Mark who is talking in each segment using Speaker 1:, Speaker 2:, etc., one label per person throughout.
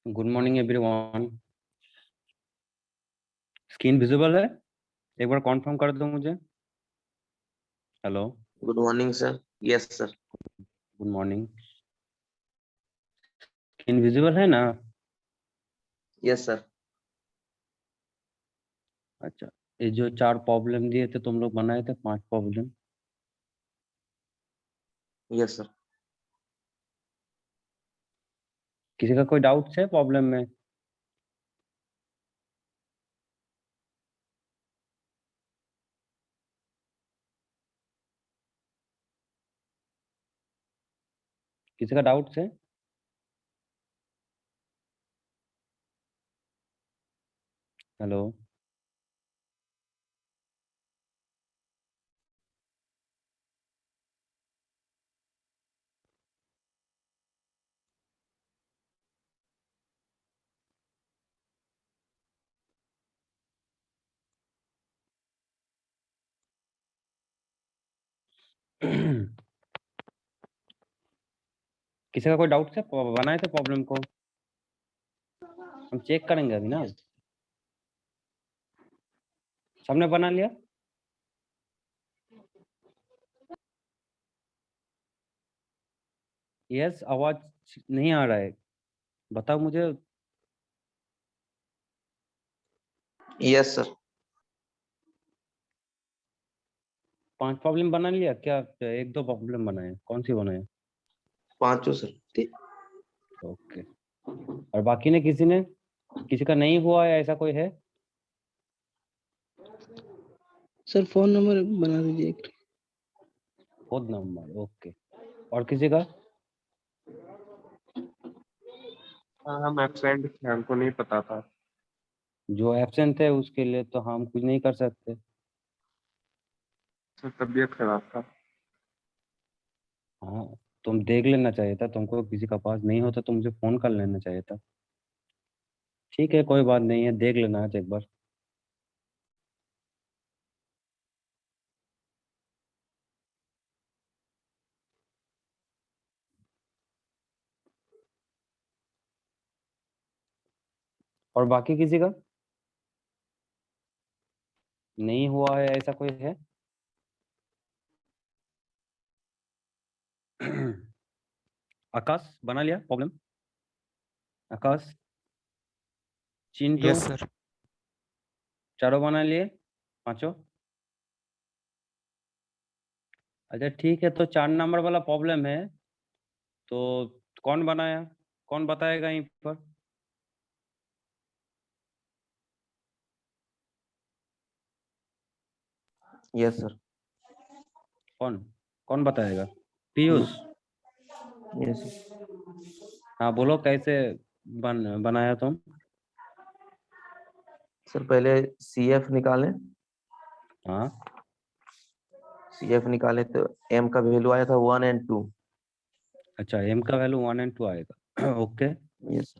Speaker 1: Good morning everyone. Screen visible है? एक बार confirm कर दो मुझे। Hello,
Speaker 2: good morning sir. Yes sir.
Speaker 1: Good morning. Screen visible है ना?
Speaker 2: Yes sir.
Speaker 1: अच्छा, ये जो 4 प्रॉब्लम दिए थे तुम लोग बनाए थे, 5 प्रॉब्लम।
Speaker 2: Yes sir.
Speaker 1: किसी का कोई डाउट है प्रॉब्लम में? किसी का डाउट है? हेलो। किसी का कोई डाउट है? बनाए थे प्रॉब्लम को, हम चेक करेंगे अभी ना। सबने बना लिया? यस, आवाज नहीं आ रहा है, बताओ मुझे।
Speaker 2: Yes sir.
Speaker 1: 5 प्रॉब्लम बना लिया क्या? 1-2 प्रॉब्लम बनाए, कौन सी बनाए?
Speaker 2: पांचों सर।
Speaker 1: ओके। और बाकी ने, किसी का नहीं हुआ है, ऐसा कोई है?
Speaker 3: सर फोन नंबर बना दीजिए एक।
Speaker 1: Phone number, okay. और किसी का?
Speaker 4: हाँ, हम एब्सेंट थे, हमको नहीं पता था।
Speaker 1: जो एब्सेंट है उसके लिए तो हम कुछ नहीं कर सकते।
Speaker 4: सर तबीयत खराब था।
Speaker 1: हाँ, तुम देख लेना चाहिए था, तुमको किसी का पास नहीं होता तो मुझे फोन कर लेना चाहिए था। ठीक है, कोई बात नहीं है, देख लेना आज एक बार। और बाकी किसी का नहीं हुआ है, ऐसा कोई है? आकाश बना लिया प्रॉब्लम? आकाश, चिंटू,
Speaker 5: यस सर।
Speaker 1: चारों बना लिए? पांचों? अच्छा ठीक है, तो 4 नंबर वाला प्रॉब्लम है, तो कौन बनाया, कौन बताएगा यहीं पर?
Speaker 2: Yes sir.
Speaker 1: कौन कौन बताएगा? पीयूष?
Speaker 2: यस।
Speaker 1: हाँ बोलो, कैसे बनाया तुम?
Speaker 2: सर पहले CF निकालें।
Speaker 1: हाँ।
Speaker 2: CF निकाले तो M का वैल्यू आया था 1 और 2।
Speaker 1: अच्छा, एम का वैल्यू 1 और 2 आएगा। ओके।
Speaker 2: यस।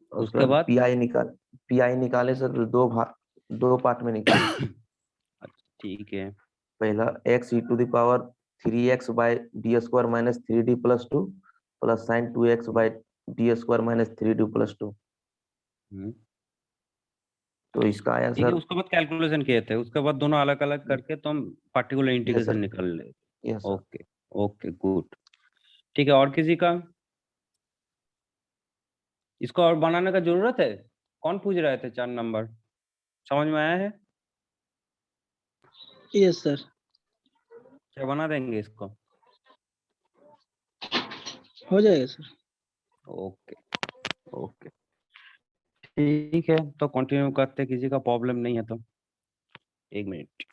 Speaker 2: उसके
Speaker 1: उसके
Speaker 2: बाद
Speaker 1: बाद?
Speaker 2: PI निकाले सर, दो पार्ट में निकाले।
Speaker 1: अच्छा ठीक है।
Speaker 2: पहला x e⁻³ minus 3d plus 2 plus sign 2x/d² minus 3d plus 2।
Speaker 1: हम्म,
Speaker 2: तो इसका आया
Speaker 1: ठीक है,
Speaker 2: सर।
Speaker 1: उसके बाद कैलकुलेशन किए थे, उसके बाद दोनों अलग अलग करके तुम पार्टिकुलर
Speaker 2: यस
Speaker 1: इंटीग्रेशन
Speaker 2: सर।
Speaker 1: निकाल ले।
Speaker 2: Yes sir.
Speaker 1: Okay. Okay good. ठीक है, और किसी का इसको और बनाने का जरूरत है? कौन पूछ रहे थे 4 नंबर? समझ में आया है?
Speaker 3: Yes sir.
Speaker 1: क्या बना देंगे इसको?
Speaker 3: हो जाएगा सर।
Speaker 1: ओके। ओके ठीक है, तो कंटिन्यू करते, किसी का प्रॉब्लम नहीं है तो। 1 मिनट।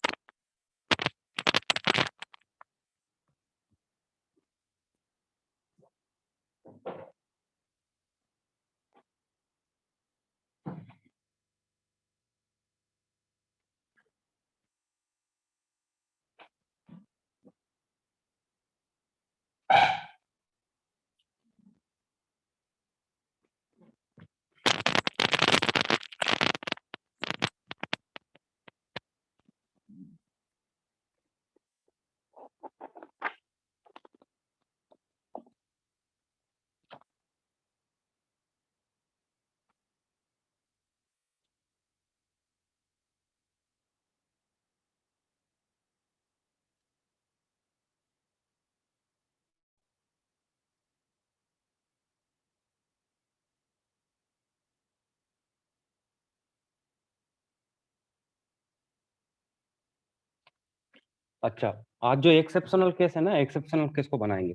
Speaker 1: अच्छा, आज जो एक्सेप्शनल केस है ना, एक्सेप्शनल केस को बनाएंगे।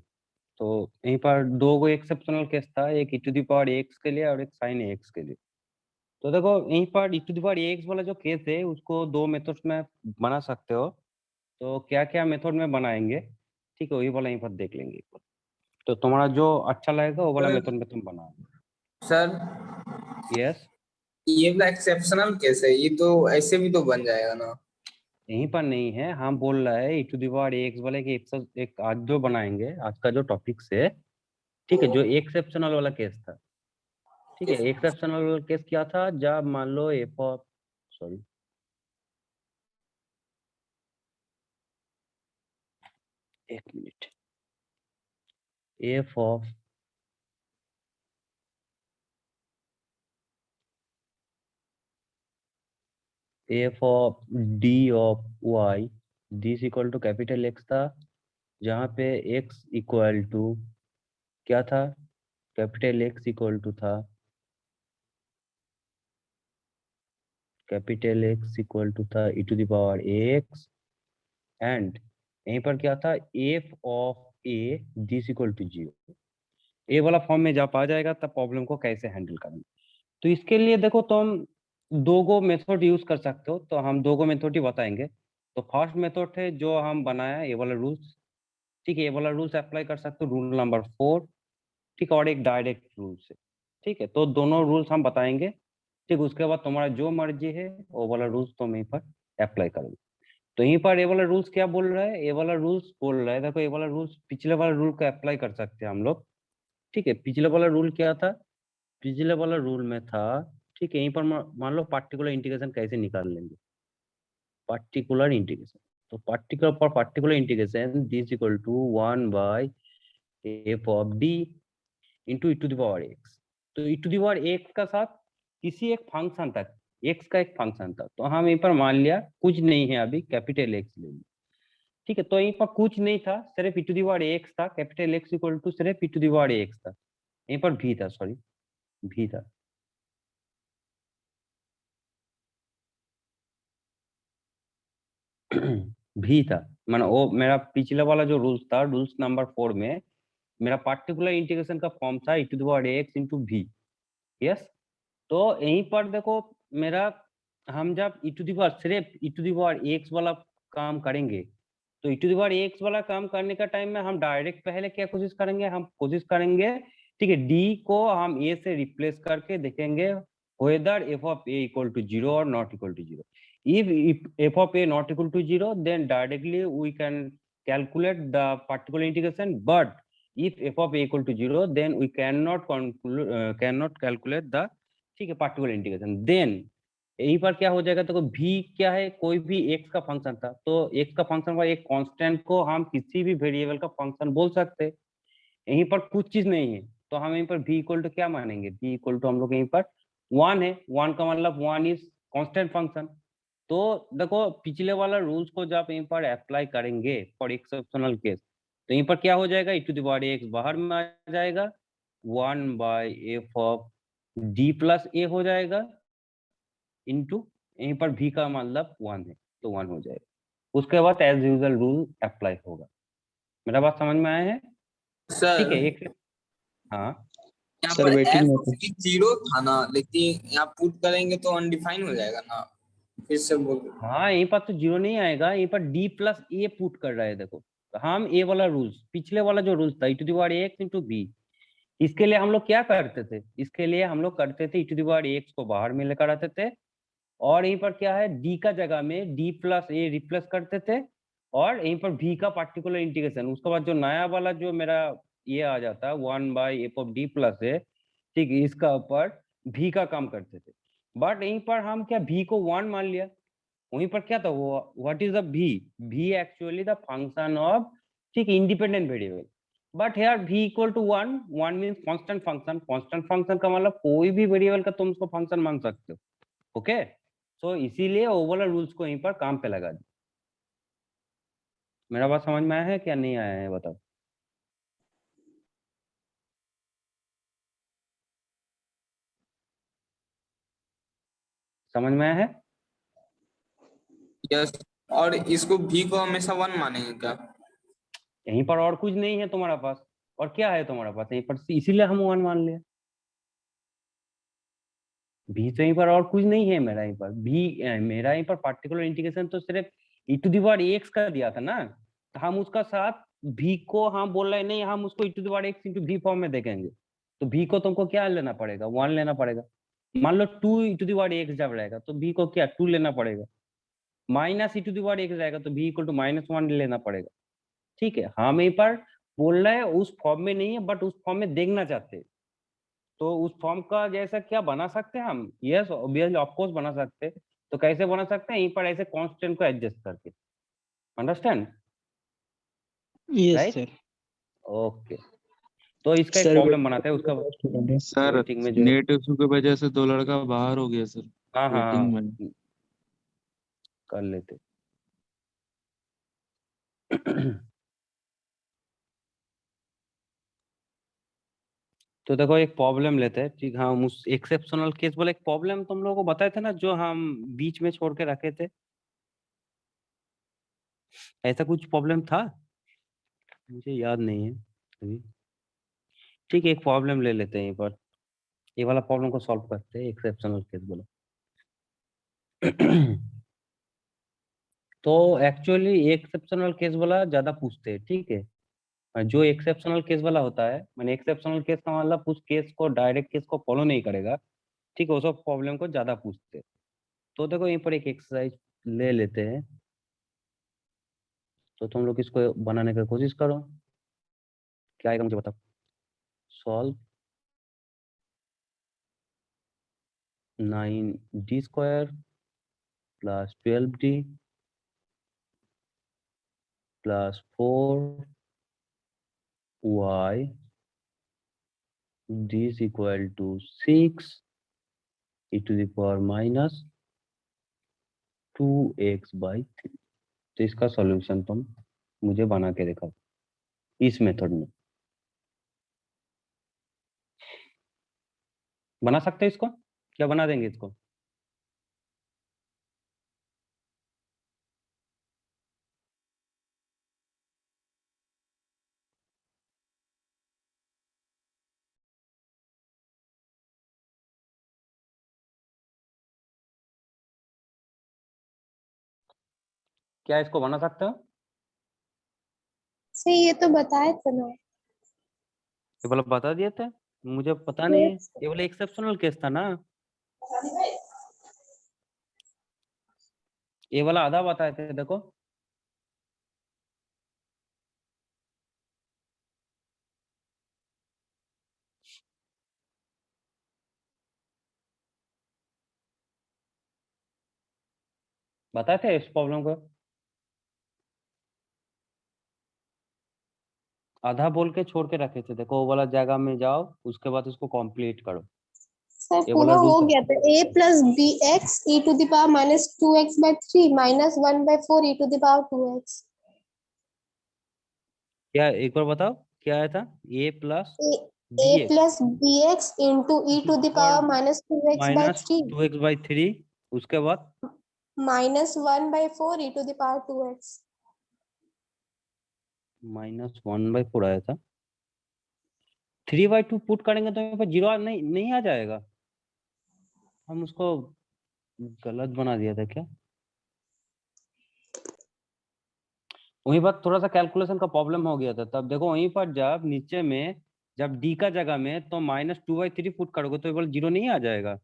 Speaker 1: तो यहीं पर दो गो एक्सेप्शनल केस था, एक e to the power x के लिए और एक sin x के लिए। तो देखो यहीं पर e to the power x वाला जो केस है उसको दो मेथड्स में बना सकते हो। तो क्या क्या मेथड में बनाएंगे, ठीक है, वही वाला यहीं पर देख लेंगे। तो तुम्हारा जो अच्छा लगेगा वो वाला मेथड में तुम बनाओ।
Speaker 5: सर
Speaker 1: यस,
Speaker 5: ये वाला एक्सेप्शनल केस है, ये तो ऐसे भी तो बन जाएगा ना।
Speaker 1: यहीं पर नहीं है, हम बोल रहे हैं e to the power x वाले के एक आज जो बनाएंगे, आज का जो टॉपिक से, ठीक है, जो एक्सेप्शनल वाला केस था। ठीक है, एक्सेप्शनल केस क्या था, जब मान लो एफ ऑफ, सॉरी, एक minute, F of D of Y this equal to capital X था, जहाँ पे एक्स इक्वल टू क्या था, कैपिटल एक्स इक्वल टू था, कैपिटल एक्स इक्वल टू था e to the power X, and यहीं पर क्या था, F of A this equal to 0। A वाला फॉर्म में जब आ जाएगा तब प्रॉब्लम को कैसे हैंडल करेंगे। तो इसके लिए देखो तुम दो गो मेथड यूज कर सकते हो, तो हम दो गो मेथड ही बताएंगे। तो फर्स्ट मेथड है जो हम बनाया, ये वाला रूल्स, ठीक है, ये वाला रूल्स अप्लाई कर सकते हो, रूल नंबर 4, ठीक है, और एक डायरेक्ट रूल्स है, ठीक है। तो दोनों रूल्स हम बताएंगे, ठीक, उसके बाद तुम्हारा जो मर्जी है वो वाला रूल्स तुम यहीं पर अप्लाई करोगे। तो यहीं पर ये वाला रूल्स क्या बोल रहा है, ये वाला रूल्स बोल रहा है, देखो ये वाला रूल्स पिछले वाला रूल को अप्लाई कर सकते हैं हम लोग, ठीक है। पिछले वाला रूल क्या था, पिछले वाला रूल में था, ठीक है, यहीं पर मान लो पार्टिकुलर इंटीग्रेशन कैसे निकाल लेंगे, पार्टिकुलर इंटीग्रेशन। तो particular integration this equal to 1 by F of D into E to the power X. तो E to the power X का साथ किसी एक फंक्शन तक, एक्स का एक फंक्शन था, तो हम यहीं पर मान लिया कुछ नहीं है, अभी कैपिटल एक्स ले लिया, ठीक है। तो यहीं पर कुछ नहीं था, सिर्फ ई टू द पावर एक्स था, कैपिटल एक्स इक्वल टू सिर्फ ई टू द पावर एक्स था, यहीं पर भी था, सॉरी, भी था। भी था, माना वो मेरा पिछला वाला जो रूल्स था, रूल्स नंबर 4 में मेरा पार्टिकुलर इंटीग्रेशन का फॉर्म था e to the power X into भी, यस। तो यहीं पर देखो मेरा, हम जब e टू द पावर सिर्फ e to the power X वाला काम करेंगे, तो e to the power X वाला काम करने का टाइम में हम डायरेक्ट पहले क्या कोशिश करेंगे, हम कोशिश करेंगे, ठीक है, d को हम a से रिप्लेस करके देखेंगे whether f of a equal to 0 or not equal to 0. If f of a not equal to 0, then directly we can calculate the particular integration. But if f of a equal to 0, then we cannot calculate the, ठीक है, particular integration. Then यहीं पर क्या हो जाएगा, तो v क्या है, कोई भी x का फंक्शन था, तो x का फंक्शन का एक कांस्टेंट को हम किसी भी वेरिएबल का फंक्शन बोल सकते हैं। यहीं पर कुछ चीज नहीं है, तो हम यहीं पर v इक्वल टू क्या मानेंगे, v इक्वल टू हम लोग यहीं पर 1 है, 1 का मतलब 1 इज कांस्टेंट फंक्शन। तो देखो पिछले वाला रूल्स को जब यहीं पर अप्लाई करेंगे फॉर एक्सेप्शनल केस, तो यहीं पर क्या हो जाएगा, e to the power x बाहर में आ जाएगा, 1 by F of D plus A हो जाएगा, इनटू यहीं पर v का मतलब 1 है, तो 1 हो जाएगा। उसके बाद एज यूजुअल रूल अप्लाई होगा। मेरा बात समझ में आया है,
Speaker 5: सर
Speaker 1: ठीक है। एक, हाँ,
Speaker 5: यहाँ
Speaker 3: सर
Speaker 5: पर
Speaker 3: वेटिंग
Speaker 5: f
Speaker 3: में
Speaker 5: 0 था ना, लेकिन यहाँ पुट करेंगे तो अनडिफाइन हो जाएगा ना, फिर से बोल।
Speaker 1: हाँ, यहीं पर तो 0 नहीं आएगा, यहीं पर d प्लस ए पुट कर रहा है, देखो। तो हम ए वाला रूल्स, पिछले वाला जो रूल्स था e to the power X into B, इसके लिए हम लोग क्या करते थे, इसके लिए हम लोग करते थे e to the power X को बाहर में लेकर आते थे, और यहीं पर क्या है, d का जगह में d प्लस ए रिप्लेस करते थे, और यहीं पर v का पार्टिकुलर इंटीग्रेशन, उसके बाद जो नया वाला जो मेरा ये आ जाता है 1 by F of D plus A, ठीक है, इसका ऊपर v का काम करते थे। बट यहीं पर हम क्या v को 1 मान लिया, वहीं पर क्या था, वो what is the v actually the function of, ठीक, independent variable. But here v equal to 1, 1 means constant function, constant function का मतलब कोई भी वेरिएबल का तुम उसको फंक्शन मान सकते हो, ओके। सो इसीलिए ओवरऑल रूल्स को यहीं पर काम पे लगा दी। मेरा बात समझ में आया है क्या नहीं आया है, बताओ। समझ में आया है,
Speaker 5: यस, और इसको v को हमेशा 1 मानेंगे क्या?
Speaker 1: यहीं पर और कुछ नहीं है तुम्हारा पास, और क्या है तुम्हारे पास यहीं पर, इसीलिए हम 1 मान लिया। भी तो यहीं पर और कुछ नहीं है मेरा, यहीं पर भी मेरा यहीं पर पार्टिकुलर इंटीग्रेशन तो सिर्फ e⁻x का दिया था ना, तो हम उसका साथ भी को हम बोल रहे नहीं, हम उसको e⁻x इंटू भी फॉर्म में देखेंगे। तो भी को तुमको क्या लेना पड़ेगा, 1 लेना पड़ेगा। मान लो 2 e⁻x जब रहेगा तो भी को क्या 2 लेना पड़ेगा, माइनस e⁻x रहेगा तो भी इक्वल टू -1 लेना पड़ेगा। ठीक है, हम यहीं पर बोल रहे हैं उस फॉर्म में नहीं है, बट उस फॉर्म में देखना चाहते हैं। तो उस फॉर्म का जैसा क्या बना सकते हैं हम, यस ऑब्वियसली ऑफ कोर्स बना सकते हैं। तो कैसे बना सकते हैं, यहीं पर ऐसे कांस्टेंट को एडजस्ट करके, understand,
Speaker 3: yes
Speaker 1: right?
Speaker 3: Sir.
Speaker 1: Okay, तो इसका एक
Speaker 3: सर
Speaker 1: प्रॉब्लम बनाते हैं उसका
Speaker 3: स्टूडेंट है।
Speaker 6: सर
Speaker 1: वेटिंग में जो है।
Speaker 6: नेट इशू की वजह से 2 लड़का बाहर हो गया सर,
Speaker 1: हाँ हाँ
Speaker 6: वेटिंग
Speaker 1: हाँ,
Speaker 6: में।
Speaker 1: कर लेते। तो देखो एक प्रॉब्लम लेते हैं, ठीक। हाँ, उस एक्सेप्शनल केस बोले एक प्रॉब्लम तुम लोगों को बताए थे ना, जो हम बीच में छोड़ के रखे थे, ऐसा कुछ प्रॉब्लम था, मुझे याद नहीं है अभी। ठीक है, एक प्रॉब्लम ले लेते हैं यहीं पर, ये वाला प्रॉब्लम को सॉल्व करते हैं, एक्सेप्शनल केस बोले। तो एक्चुअली एक्सेप्शनल केस वाला ज्यादा पूछते हैं, ठीक है। और जो एक्सेप्शनल केस वाला होता है, मैंने एक्सेप्शनल केस का मतलब उस केस को, डायरेक्ट केस को फॉलो नहीं करेगा, ठीक है, वो सब प्रॉब्लम को ज्यादा पूछते हैं। तो देखो यहीं पर एक एक्सरसाइज ले लेते हैं, तो तुम लोग इसको बनाने की कोशिश करो, क्या आएगा मुझे बताओ। Solve 9d² plus 12d plus 4y d is equal to 6 e to the power minus 2x/3। तो इसका सॉल्यूशन तुम मुझे बना के दिखाओ इस मेथड में। बना सकते हो इसको, क्या बना देंगे इसको? क्या इसको बना सकते हो?
Speaker 7: सही, ये तो बताए थे ना।
Speaker 1: ये वाला बता दिए थे, मुझे पता नहीं है, ये वाला एक्सेप्शनल केस था ना, ये वाला आधा बताए थे देखो। बताए थे इस प्रॉब्लम को, आधा बोल के छोड़ के रखे थे, देखो वो वाला जगह में जाओ, उसके बाद उसको कंप्लीट करो।
Speaker 7: सर
Speaker 1: ये
Speaker 7: पूरा
Speaker 1: वाला
Speaker 7: हो
Speaker 1: रूल
Speaker 7: गया था। a plus B X E to the power minus 2x/3 minus 1/4 E to the power 2x।
Speaker 1: क्या, एक बार बताओ क्या आया था? a plus
Speaker 7: a
Speaker 1: bx
Speaker 7: plus B X into E to the power minus 2x/3
Speaker 1: -2x/3, उसके बाद
Speaker 7: minus 1/4 E to the power 2x।
Speaker 1: -1/4 आया था। 3/2 पुट करेंगे तो यहाँ पर 0 नहीं आ जाएगा, हम उसको गलत बना दिया था क्या? वही बात, थोड़ा सा कैलकुलेशन का प्रॉब्लम हो गया था तब। देखो वहीं पर जब नीचे में, जब डी का जगह में तो -2/3 पुट करोगे तो एक बार 0 नहीं आ जाएगा।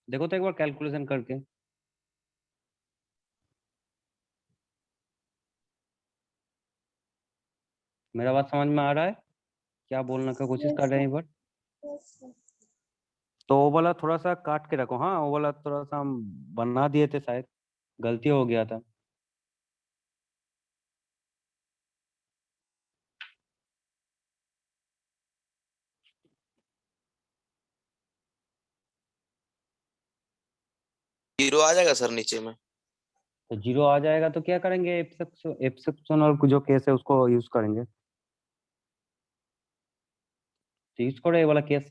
Speaker 1: देखो तो एक बार कैलकुलेशन करके। मेरा बात समझ में आ रहा है, क्या बोलने का कोशिश कर रहे हैं एक बार? तो वो वाला थोड़ा सा काट के रखो, हाँ वो वाला थोड़ा सा हम बना दिए थे शायद, गलती हो गया था।
Speaker 2: जीरो आ जाएगा सर नीचे में।
Speaker 1: तो 0 आ जाएगा तो क्या करेंगे, एक्सेप्शनल जो केस है उसको यूज करेंगे। तो यूज करो ये वाला केस।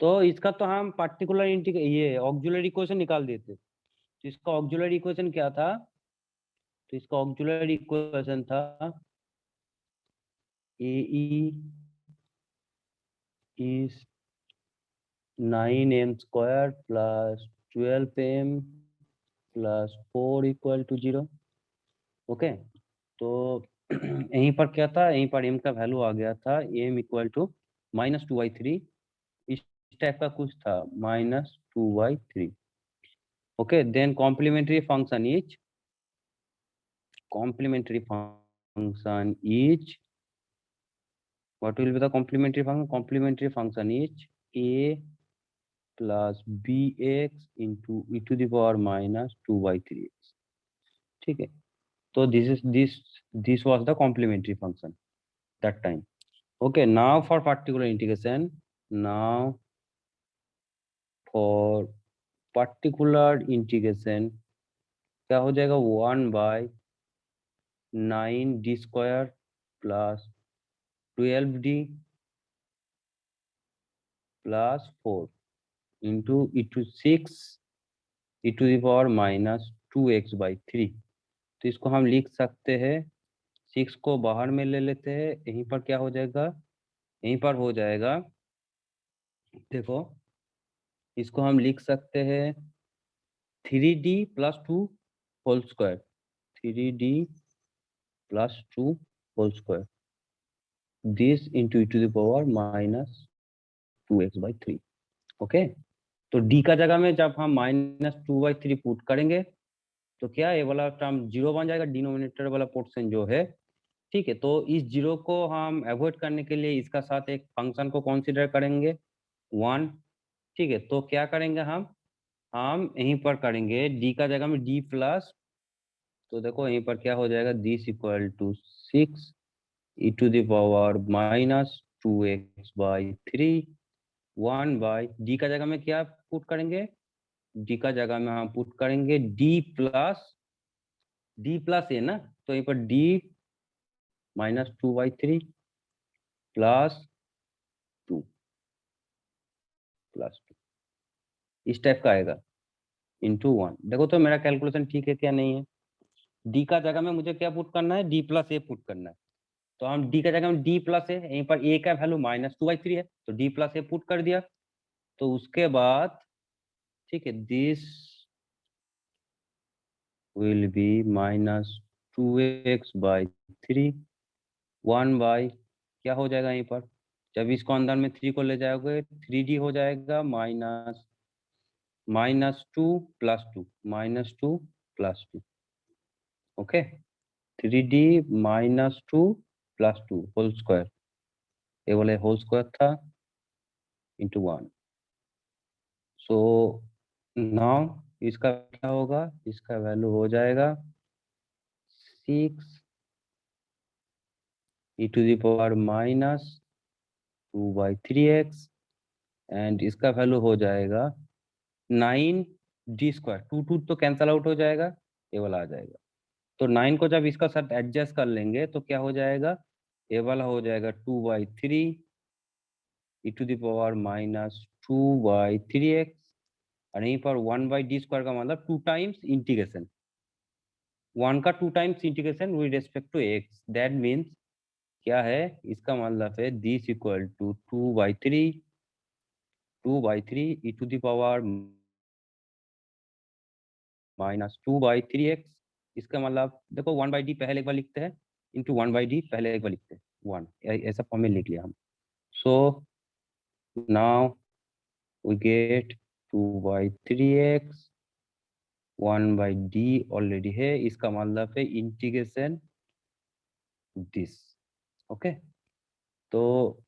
Speaker 1: तो इसका तो हम पार्टिकुलर ये ऑक्सिलरी इक्वेशन निकाल देते। तो इसका ऑक्सिलरी इक्वेशन क्या था? तो इसका ऑक्सिलरी इक्वेशन था AE is 9m square plus 12m plus 4 equal to 0। Okay, तो यहीं पर क्या था, यहीं पर m का वैल्यू आ गया था m इक्वल टू -2/3, इस टाइप का कुछ था -2/3। Okay, then complementary function is what will be the complementary function? Complementary function is a plus bx into e to the power -2/3x। ठीक है, तो this was the complementary function that time। Okay, now for particular integration, now for particular integration क्या हो जाएगा, 1/9d² plus 12d plus 4 into e to 6 e to the power -2x/3। तो इसको हम लिख सकते हैं, 6 को बाहर में ले लेते हैं, यहीं पर क्या हो जाएगा, यहीं पर हो जाएगा, देखो इसको हम लिख सकते हैं 3d plus 2 whole square, 3d plus 2 whole square, this into e to the power -2x/3। Okay, तो d का जगह में जब हम -2/3 पुट करेंगे तो क्या ये वाला टर्म 0 बन जाएगा, डिनोमिनेटर वाला पोर्शन जो है। ठीक है, तो इस 0 को हम अवॉइड करने के लिए इसका साथ एक फंक्शन को कंसीडर करेंगे 1। ठीक है, तो क्या करेंगे हम यहीं पर करेंगे d का जगह में d प्लस, तो देखो यहीं पर क्या हो जाएगा, this equal to 6 e to the power -2x/3 1/d का जगह में क्या पुट करेंगे, d का जगह में हम पुट करेंगे d प्लस ए ना, तो यहीं पर d -2/3 प्लस 2 इस टाइप का आएगा इंटू 1। देखो तो मेरा कैलकुलेशन ठीक है क्या नहीं है, d का जगह में मुझे क्या पुट करना है, d प्लस ए पुट करना है। तो हम d का जगह में d प्लस ए, यहीं पर a का वैल्यू -2/3 है, तो d प्लस ए पुट कर दिया। तो उसके बाद ठीक है, दिस विल बी -2x/3 1 क्या हो जाएगा, यहीं पर जब इसको अंदर में 3 को ले जाओगे 3d हो जाएगा -2 plus 2 okay, 3d -2 plus 2 whole square, ये वाले होल स्क्वायर था इंटू 1। सो नाउ इसका क्या होगा, इसका वैल्यू हो जाएगा 6 e to the power -2/3x and इसका वैल्यू हो जाएगा 9d², 2 तो कैंसल आउट हो जाएगा, ये वाला आ जाएगा। तो 9 को जब इसका साथ एडजस्ट कर लेंगे तो क्या हो जाएगा, ये वाला हो जाएगा 2/3 e to the power -2/3x और यहीं पर 1/d² का मतलब 2 टाइम्स इंटीग्रेशन, 1 का 2 times integration with respect to x। That means क्या है, इसका मतलब है this equal to 2/3 e to the power -2/3x। इसका मतलब देखो 1/d पहले एक बार लिखते हैं इंटू 1/d पहले एक बार लिखते हैं 1, ऐसा फॉर्म में लिख लिया हम। So now we get 2/3x 1/d already है, इसका मतलब है इंटीग्रेशन दिस। ओके, तो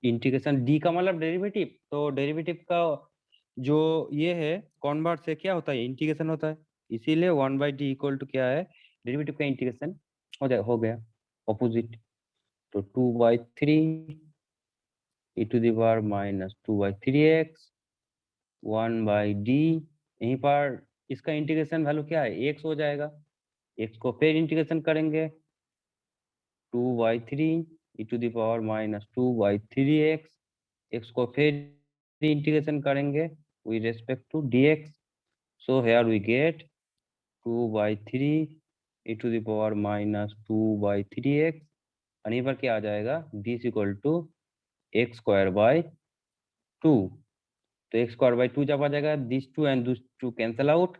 Speaker 1: इंटीग्रेशन d का मतलब डेरिवेटिव, तो डेरिवेटिव का जो ये है कॉन्वर्ट से क्या होता है, इंटीग्रेशन होता है, इसीलिए 1/d इक्वल टू क्या है, डेरिवेटिव का इंटीग्रेशन हो गया ऑपोजिट। तो 2/3 e to the power -2/3x 1/d, यहीं पर इसका इंटीग्रेशन वैल्यू क्या है, x हो जाएगा, x को फिर इंटीग्रेशन करेंगे 2/3 e to the power -2/3x, x को फिर इंटीग्रेशन करेंगे with respect to dx। So here we get 2/3 e to the power -2/3x और यहीं पर क्या आ जाएगा, this equal to X square by 2, तो एक्स स्क्वायर बाय 2 जब आ जाएगा, this 2 and this 2 cancel out,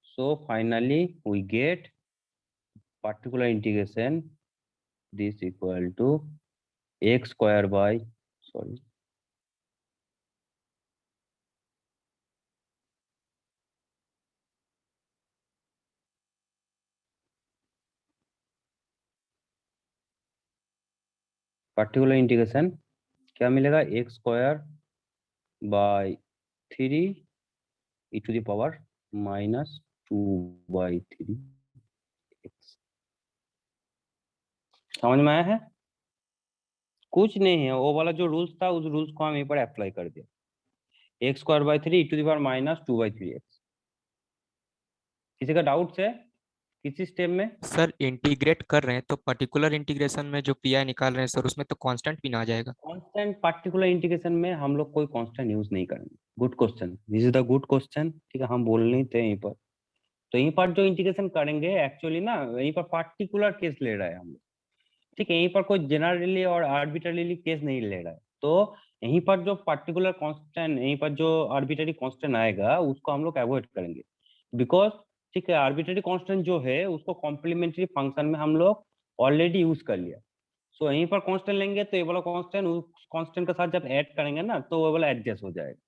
Speaker 1: so finally we get particular integration this equal to x square by, sorry, particular integration क्या मिलेगा, x square by 3 e to the power minus 2 by 3 x। समझ में आया है? कुछ नहीं है, वो वाला जो रूल्स था उस रूल्स को हम यहीं पर अप्लाई कर दिया, x square bye 3 e to the power minus 2 by 3 x। किसी का डाउट है किसी स्टेप में?
Speaker 8: सर इंटीग्रेट कर रहे हैं तो पर्टिकुलर इंटीग्रेशन में जो पीआई निकाल रहे हैं सर, उसमें तो कांस्टेंट भी ना आ जाएगा।
Speaker 1: कांस्टेंट पार्टिकुलर इंटीग्रेशन में हम लोग कोई कांस्टेंट यूज नहीं करेंगे। Good question, this is the good question. ठीक है, हम बोल नहीं थे यहीं पर, तो यहीं पर जो इंटीग्रेशन करेंगे एक्चुअली ना, यहीं पर पार्टिकुलर केस ले रहा है हम लोग। ठीक है, यहीं पर कोई जनरली और आर्बिट्ररीली केस नहीं ले रहा है, तो यहीं पर जो पार्टिकुलर कांस्टेंट, यहीं पर जो आर्बिट्ररी कांस्टेंट आएगा उसको हम लोग अवॉइड करेंगे, बिकॉज ठीक है आर्बिट्ररी कांस्टेंट जो है उसको कॉम्प्लीमेंट्री फंक्शन में हम लोग ऑलरेडी यूज कर लिया। सो यहीं पर कांस्टेंट लेंगे तो ये वाला कांस्टेंट उस कांस्टेंट के साथ जब ऐड करेंगे ना तो वो वाला एडजस्ट हो जाएगा।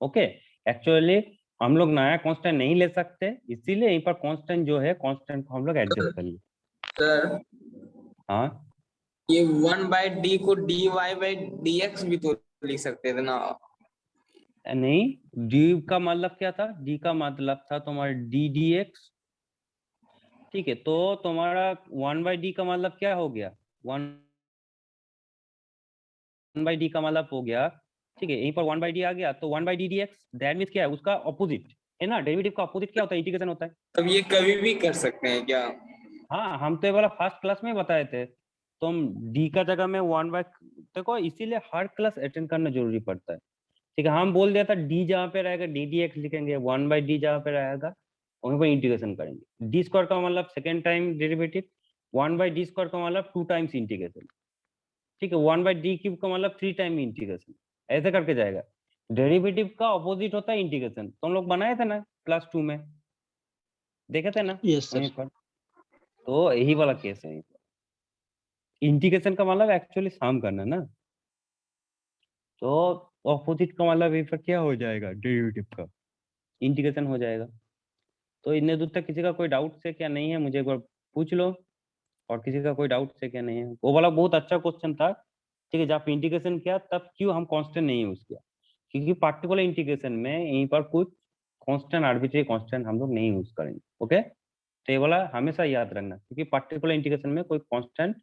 Speaker 1: ओके, एक्चुअली हम लोग नया कांस्टेंट नहीं ले सकते, इसीलिए यहीं पर कांस्टेंट जो है कांस्टेंट को हम लोग एडजस्ट कर लिए।
Speaker 5: सर
Speaker 1: हाँ,
Speaker 5: ये 1/d को dy/dx भी तो लिख सकते थे ना।
Speaker 1: नहीं, डी का मतलब क्या था, डी का मतलब था तुम्हारा डी डी एक्स। ठीक है, तो तुम्हारा 1/d का मतलब क्या हो गया, 1/d का मतलब हो गया, ठीक है, यहीं पर 1/d आ गया तो 1/d dx, दैट मींस क्या है, उसका ऑपोजिट है ना, डेरिवेटिव का ऑपोजिट क्या होता है, इंटीग्रेशन होता है।
Speaker 5: तब ये कभी भी कर सकते हैं क्या?
Speaker 1: हाँ, हम तो ये वाला फर्स्ट क्लास में बताए थे, तो हम डी का जगह में 1/, देखो इसीलिए हर क्लास अटेंड करना जरूरी पड़ता है। ठीक है, हम बोल दिया था डी जहाँ पे रहेगा डी डी एक्स लिखेंगे, 1/d जहाँ पे रहेगा वहीं पर इंटीग्रेशन करेंगे। डी स्क्वायर का मतलब second time derivative, 1/d square का मतलब 2 टाइम्स इंटीग्रेशन। ठीक है, 1/d क्यूब का मतलब 3 टाइम इंटीग्रेशन, ऐसे करके जाएगा। डेरिवेटिव का ऑपोजिट होता है इंटीग्रेशन, तो हम लोग बनाए थे ना क्लास 2 में, देखे थे ना
Speaker 3: Yes, sir.
Speaker 1: वहीं पर, तो यही वाला केस है। इंटीग्रेशन का मतलब एक्चुअली सम करना ना, तो ऑपोजिट का मतलब यहीं पर क्या हो जाएगा, डेरिवेटिव का इंटीग्रेशन हो जाएगा। तो इतने दूर तक किसी का कोई डाउट है क्या, नहीं है, मुझे एक बार पूछ लो, और किसी का कोई डाउट है क्या, नहीं है। वो वाला बहुत अच्छा क्वेश्चन था। ठीक है, जब इंटीग्रेशन किया तब क्यों हम कांस्टेंट नहीं यूज किया, क्योंकि पार्टिकुलर इंटीग्रेशन में यहीं पर कुछ कांस्टेंट, आर्बिट्ररी कांस्टेंट हम लोग नहीं यूज करेंगे। ओके, तो ये वाला हमेशा याद रखना, क्योंकि पार्टिकुलर इंटीग्रेशन में कोई कांस्टेंट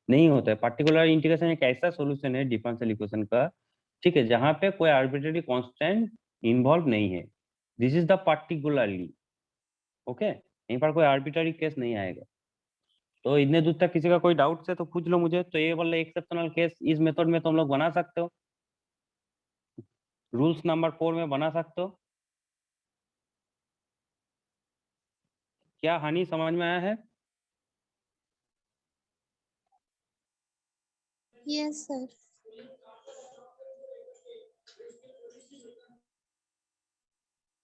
Speaker 1: नहीं होता है। पार्टिकुलर इंटीग्रेशन एक ऐसा सॉल्यूशन है डिफरेंशियल इक्वेशन का, ठीक है, जहाँ पे कोई आर्बिट्ररी कांस्टेंट इन्वॉल्व नहीं है। This is the particularly, okay, यहीं पर कोई आर्बिट्ररी केस नहीं आएगा। तो इतने दूर तक किसी का कोई डाउट है तो पूछ लो मुझे। तो ये वाला एक्सेप्शनल केस इस मेथड में तुम लोग बना सकते हो, रूल्स नंबर 4 में बना सकते हो। क्या हानि समझ में आया है?
Speaker 7: Yes, sir.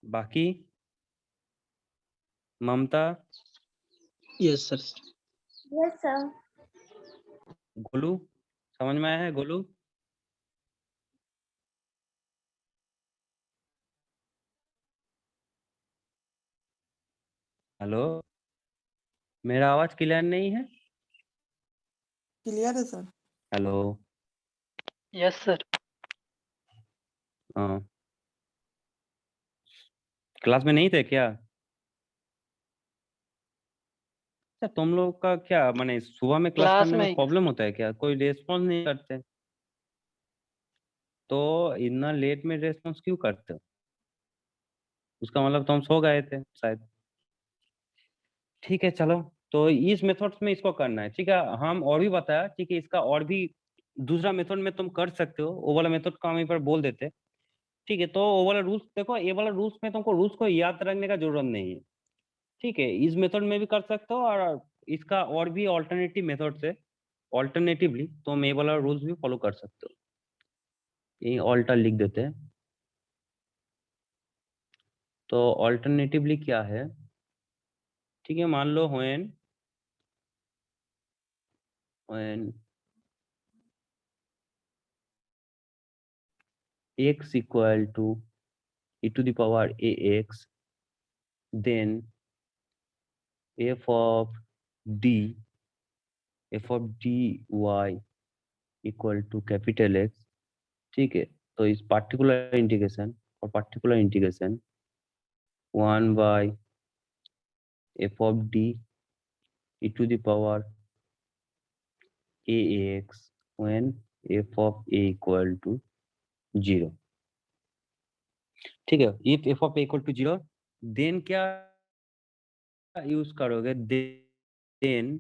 Speaker 1: बाकी ममता,
Speaker 3: Yes, sir.
Speaker 7: Yes, sir.
Speaker 1: Golu, समझ में आया है गोलू? हेलो, मेरा आवाज क्लियर नहीं है?
Speaker 9: क्लियर है सर।
Speaker 1: Hello,
Speaker 3: Yes, sir.
Speaker 1: हाँ, क्लास में नहीं थे क्या? अच्छा, तुम लोग का क्या माने सुबह में क्लास
Speaker 3: क्लास
Speaker 1: करने में
Speaker 3: में ही।
Speaker 1: प्रॉब्लम होता है क्या, कोई रेस्पॉन्स नहीं करते? तो इतना लेट में रेस्पॉन्स क्यों करते हो? उसका मतलब तुम सो गए थे शायद। ठीक है, चलो, तो इस मेथड में इसको करना है। ठीक है, हम और भी बताया, ठीक है, इसका और भी दूसरा मेथड में तुम कर सकते हो, वो वाला मेथड का हम यहीं पर बोल देते। ठीक है, तो वो वाला रूल्स देखो, ये वाला रूल्स में तुमको रूल्स को याद रखने का जरूरत नहीं है। ठीक है, इस मेथड में भी कर सकते हो, और इसका और भी ऑल्टरनेटिव मेथड से ऑल्टरनेटिवली तुम ये वाला रूल्स भी फॉलो कर सकते हो। ये ऑल्टर लिख देते हैं। तो ऑल्टरनेटिवली क्या है, ठीक है, मान लो when x equal to e to the power ax, then f of dy equal to capital X, ठीक है। तो इस पार्टिकुलर इंटीग्रेशन और particular integration 1 by f of d e to the power ax when f of a equal to 0, ठीक है। if f of a equal to 0, then क्या use करोगे, then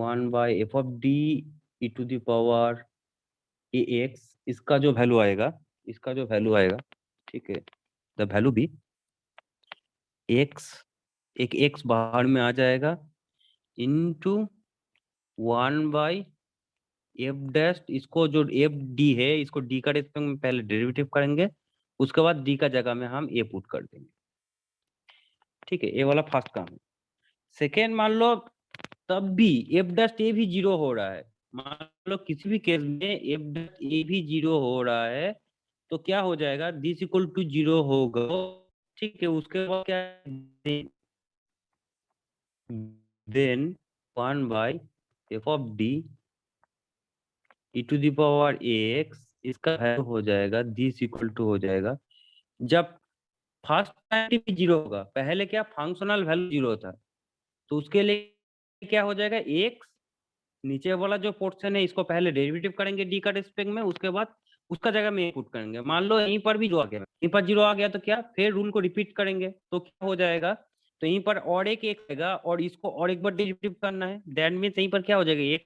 Speaker 1: 1 by f of d e to the power ax, इसका जो value आएगा, ठीक है, the value B x, एक x बाहर में आ जाएगा, इनटू 1 by f डैश, इसको जो f d है, इसको d का रेस्पेक्ट में पहले डेरिवेटिव करेंगे, उसके बाद d का जगह में हम a पुट कर देंगे, ठीक है। ये वाला फर्स्ट काम है। सेकेंड, मान लो तब भी f डैश a भी 0 हो रहा है, मान लो किसी भी केस में f डैश a भी 0 हो रहा है, तो क्या हो जाएगा, दिस इक्वल टू 0 होगा, ठीक है। उसके बाद क्या, then 1 by f of d e to the power ax, इसका वैल्यू हो जाएगा, दिस इक्वल टू हो जाएगा, जब फर्स्ट टाइम भी 0 होगा, पहले क्या फंक्शनल वैल्यू 0 था, तो उसके लिए क्या हो जाएगा, x नीचे वाला जो पोर्शन है इसको पहले डेरिवेटिव करेंगे d का रिस्पेक्ट में, उसके बाद उसका जगह में पुट करेंगे। मान लो यहीं पर भी 0 आ गया, यहीं पर 0 आ गया, तो क्या फिर रूल को रिपीट करेंगे, तो क्या हो जाएगा, तो यहीं पर और एक आएगा और इसको और एक बार डेरिवेटिव करना है, दैट मींस यहीं पर क्या हो जाएगा, x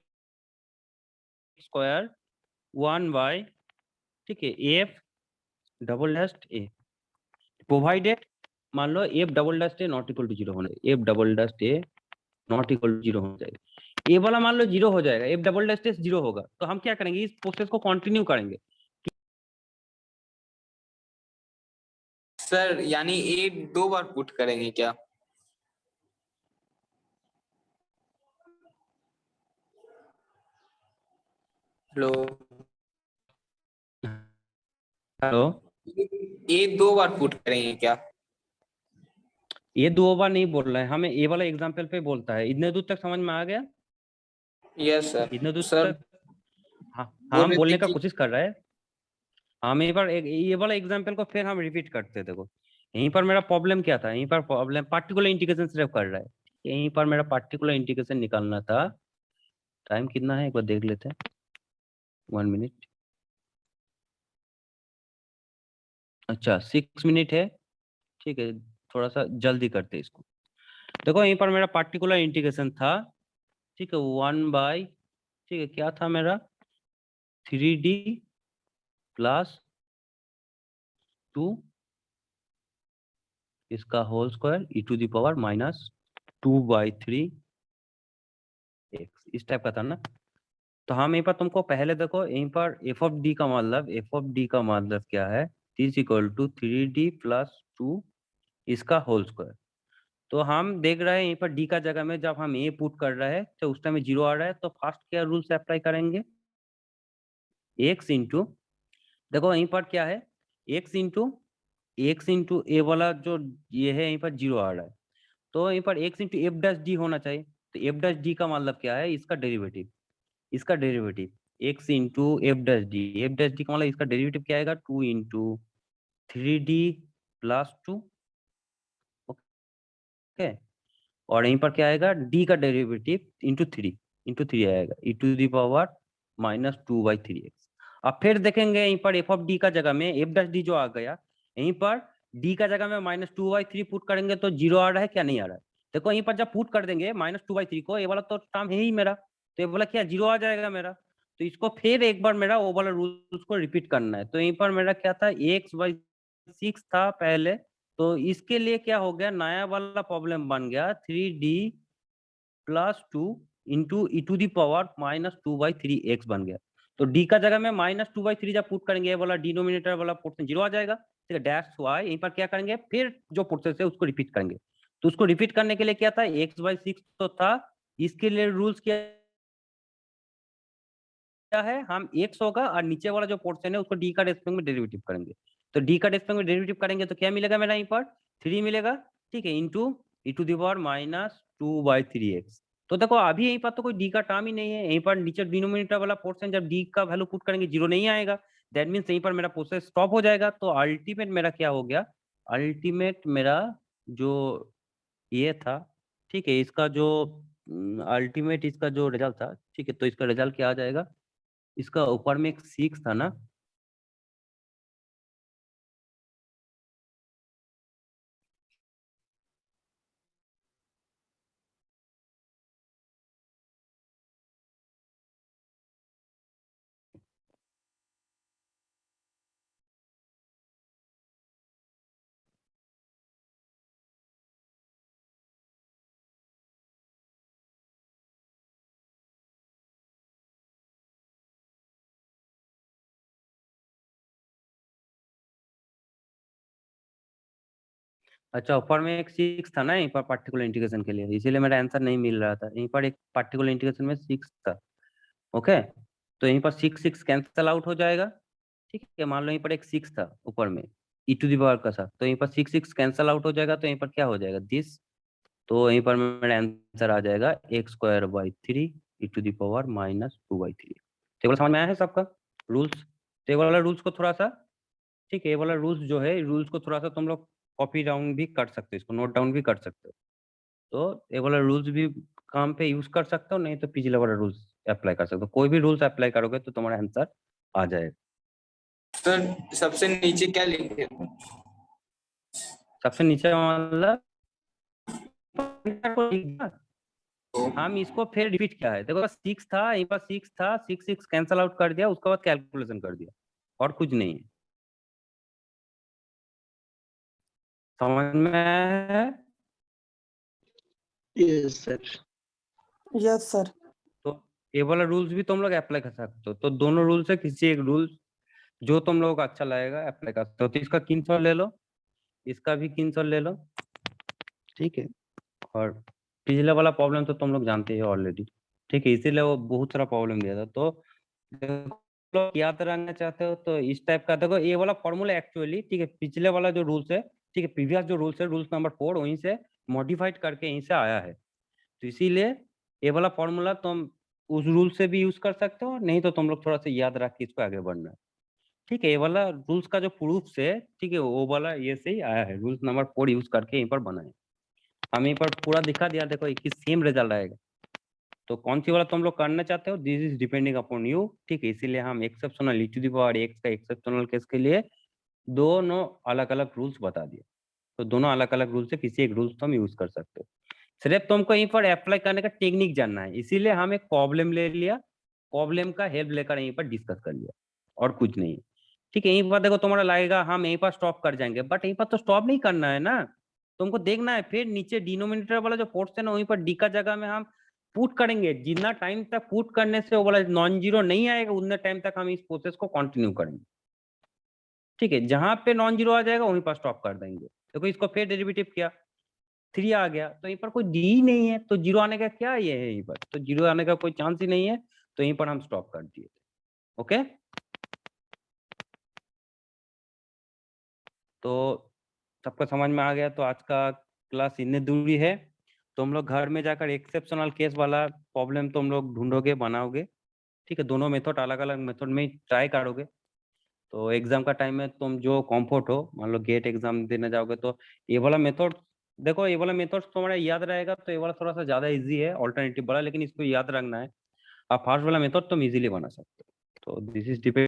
Speaker 1: स्क्वायर 1 बाय, ठीक है, f double dash a, provided मान लो f double dash a not equal to 0 होना चाहिए, f double dash a not equal to 0 होना चाहिए। ये वाला मान लो 0 हो जाएगा, f डबल डैश a 0 होगा, तो हम क्या करेंगे, इस प्रोसेस को कंटिन्यू करेंगे।
Speaker 5: सर यानी ए 2 बार पुट करेंगे क्या? हेलो
Speaker 1: हेलो,
Speaker 5: ए 2 बार पुट करेंगे क्या?
Speaker 1: ये 2 बार नहीं बोल रहा है, हमें ये वाला एग्जांपल पे बोलता है। इतने दूर तक समझ में आ गया?
Speaker 5: Yes sir.
Speaker 1: इतने दूर
Speaker 5: सर
Speaker 1: तक हाँ,
Speaker 5: बोल
Speaker 1: हम
Speaker 5: रहे
Speaker 1: बोलने
Speaker 5: थे
Speaker 1: का
Speaker 5: कि
Speaker 1: कोशिश कर रहा है। हम एक बार ये वाला एग्जांपल को फिर हम रिपीट करते हैं। देखो यहीं पर मेरा प्रॉब्लम क्या था, यहीं पर प्रॉब्लम पार्टिकुलर इंटीग्रेशन सिर्फ कर रहा है, यहीं पर मेरा पार्टिकुलर इंटीग्रेशन निकालना था। टाइम कितना है एक बार देख लेते हैं, 1 मिनट, अच्छा 6 मिनट है, ठीक है, थोड़ा सा जल्दी करते हैं इसको। देखो यहीं पर मेरा पार्टिकुलर इंटीग्रेशन था, ठीक है, 1 बाय, ठीक है, क्या था मेरा 3d प्लस 2 इसका whole square e to the power minus 2/3 x, इस टाइप का था ना। तो हम यहीं पर तुमको पहले देखो, यहीं पर f ऑफ d का मतलब क्या है, is equal to 3d plus 2 इसका होल स्क्वायर। तो हम देख रहे हैं यहीं पर d का जगह में जब हम a पुट कर रहे हैं तो उस टाइम 0 आ रहा है, तो फर्स्ट क्या रूल से अप्लाई करेंगे, x इंटू, देखो यहीं पर क्या है, x इंटू a वाला जो ये है यहीं पर 0 आ रहा है, तो यहीं पर x into F dash D होना चाहिए। तो एफ डैश डी का मतलब क्या है, इसका derivative x into F dash D का मतलब इसका डेरिवेटिव क्या आएगा, 2 इंटू 3d प्लस 2, ओके। और यहीं पर क्या आएगा, d का डेरिवेटिव इंटू 3 आएगा, e to the power minus 2/3x। अब फिर देखेंगे यहीं पर एफ ऑफ डी का जगह में एफ डैश डी जो आ गया, यहीं पर d का जगह में माइनस 2/3 पुट करेंगे तो 0 आ रहा है क्या, नहीं आ रहा है। देखो यहीं पर जब पुट कर देंगे माइनस 2/3 को, ये वाला तो टर्म है ही मेरा, तो ये वाला क्या 0 आ जाएगा मेरा। तो इसको फिर एक बार मेरा वो वाला रूल्स को रिपीट करना है। तो यहीं पर मेरा क्या था, x/6 था पहले, तो इसके लिए क्या हो गया, नया वाला प्रॉब्लम बन गया 3d plus 2 into E to the power -2/3x बन गया। तो डी का जगह में -2/3 जब पुट करेंगे, ये वाला डिनोमिनेटर वाला पोर्शन 0 आ जाएगा, ठीक है। डैश वाई यहीं पर क्या करेंगे, फिर जो प्रोसेस है उसको रिपीट करेंगे। तो उसको रिपीट करने के लिए क्या था, x/6 तो था, इसके लिए रूल्स क्या है, हम x होगा और नीचे वाला जो पोर्शन है उसको d का रेस्पेक्ट में डेरिवेटिव करेंगे। तो d का रेस्पेक्ट में डेरिवेटिव करेंगे तो क्या मिलेगा मेरा यहाँ पर 3 मिलेगा, ठीक है, into E to the power -2/3x। तो देखो अभी यहीं पर तो कोई d का टर्म ही नहीं है, यहीं पर नीचे डिनोमिनेटर वाला पोर्शन जब d का वैल्यू पुट करेंगे 0 नहीं आएगा, दैट मीन्स यहीं पर मेरा प्रोसेस स्टॉप हो जाएगा। तो अल्टीमेट मेरा क्या हो गया, अल्टीमेट मेरा जो ये था, ठीक है, इसका जो अल्टीमेट इसका जो रिजल्ट था, ठीक है, तो इसका रिजल्ट क्या आ जाएगा, इसका ऊपर में एक 6 था ना, अच्छा ऊपर में एक 6 था ना यहीं पर पार्टिकुलर इंटीग्रेशन के लिए, इसीलिए मेरा आंसर नहीं मिल रहा था। यहीं पर एक पार्टिकुलर इंटीग्रेशन में 6 था, ओके। तो यहीं पर 6 कैंसल आउट हो जाएगा, ठीक है। मान लो यहीं पर एक 6 था ऊपर में ई टू दी पावर का साथ, तो यहीं पर 6 कैंसल आउट हो जाएगा, तो यहीं पर क्या हो जाएगा दिस, तो यहीं पर मेरा आंसर आ जाएगा x²/3 E to the power -2/3। Table समझ में आया है सबका रूल्स? टेबल वाला रूल्स को थोड़ा सा, ठीक है, ये वाला रूल्स जो है, रूल्स को थोड़ा सा तुम लोग कॉपी डाउन भी कर सकते हो, इसको नोट डाउन भी कर सकते हो। तो ये वाला रूल्स भी काम पे यूज कर सकते हो, नहीं तो पिछले वाला रूल्स अप्लाई कर सकते हो। कोई भी रूल्स अप्लाई करोगे तो तुम्हारा आंसर आ जाएगा।
Speaker 5: तो सबसे नीचे क्या लिखे,
Speaker 1: सबसे नीचे मतलब हम इसको फिर रिपीट किया है, देखो 6 था यहीं पर, 6 था, 6 कैंसल आउट कर दिया, उसके बाद कैलकुलेशन कर दिया, और कुछ नहीं है। समझ में आया है?
Speaker 3: Yes sir.
Speaker 9: Yes sir.
Speaker 1: तो ये वाला रूल्स भी तुम लोग अप्लाई कर सकते हो। तो दोनों रूल से किसी एक रूल जो तुम लोगों को अच्छा लगेगा अप्लाई कर सकते हो। तो इसका स्क्रीनशॉट ले लो, इसका भी स्क्रीनशॉट ले लो, ठीक है। और पिछले वाला प्रॉब्लम तो तुम लोग जानते हो ऑलरेडी, ठीक है, इसीलिए वो बहुत सारा प्रॉब्लम दिया था। तो लोग याद रखना चाहते हो तो इस टाइप का देखो, ये वाला फॉर्मूला एक्चुअली, ठीक है, पिछले वाला जो रूल्स है, ठीक है, प्रीवियस जो रूल्स है, रूल्स नंबर 4 वहीं से मॉडिफाइड करके यहीं से आया है। तो इसीलिए ये वाला फॉर्मूला तुम उस रूल से भी यूज कर सकते हो, नहीं तो तुम लोग थोड़ा सा याद रख के इसको आगे बढ़ना है, ठीक है। ये वाला रूल्स का जो प्रूफ से, ठीक है, वो वाला ये से ही आया है, रूल्स नंबर 4 यूज करके यहीं पर बना है। हम यहीं पर पूरा दिखा दिया, देखो एक ही सेम रिजल्ट आएगा। तो कौन सी वाला तुम लोग करना चाहते हो, this is depending upon you, ठीक है। इसीलिए हम exceptional E to the power x का एक्सेप्शनल केस के लिए दोनों अलग अलग रूल्स बता दिए। तो दोनों अलग अलग रूल से किसी एक रूल्स तुम यूज कर सकते हो, सिर्फ तुमको यहीं पर अप्लाई करने का टेक्निक जानना है। इसीलिए हम एक प्रॉब्लम ले लिया, प्रॉब्लम का हेल्प लेकर यहीं पर डिस्कस कर लिया, और कुछ नहीं, ठीक है। यहीं पर देखो तुम्हारा लगेगा हम यहीं पर स्टॉप कर जाएंगे, बट यहीं पर तो स्टॉप नहीं करना है ना, तुमको देखना है फिर नीचे डिनोमिनेटर वाला जो पोर्शन है वहीं पर डी का जगह में हम पुट करेंगे। जितना टाइम तक पुट करने से वो वाला नॉन जीरो नहीं आएगा, उतने टाइम तक हम इस प्रोसेस को कंटिन्यू करेंगे, ठीक है। जहां पे नॉन जीरो आ जाएगा वहीं पर स्टॉप कर देंगे। देखो इसको फिर डेरिवेटिव किया, 3 आ गया, तो यहीं पर कोई डी नहीं है, तो जीरो आने का क्या ये है, यहीं पर तो जीरो आने का कोई चांस ही नहीं है, तो यहीं पर हम स्टॉप कर दिए, ओके। तो सबको समझ में आ गया। तो आज का क्लास इतने दूरी है। तुम लोग घर में जाकर एक्सेप्शनल केस वाला प्रॉब्लम तुम लोग ढूंढोगे, बनाओगे, ठीक है। दोनों मेथड अलग अलग मेथड में ट्राई करोगे। तो एग्जाम का टाइम में तुम जो कंफर्ट हो, मान लो गेट एग्जाम देने जाओगे तो ये वाला मेथड देखो, ये वाला मेथड तुम्हारा याद रहेगा, तो ये वाला थोड़ा सा ज्यादा इजी है ऑल्टरनेटिव वाला, लेकिन इसको याद रखना है। आप फर्स्ट वाला मेथड तुम इजीली बना सकते हो। तो दिस इज डिपेंड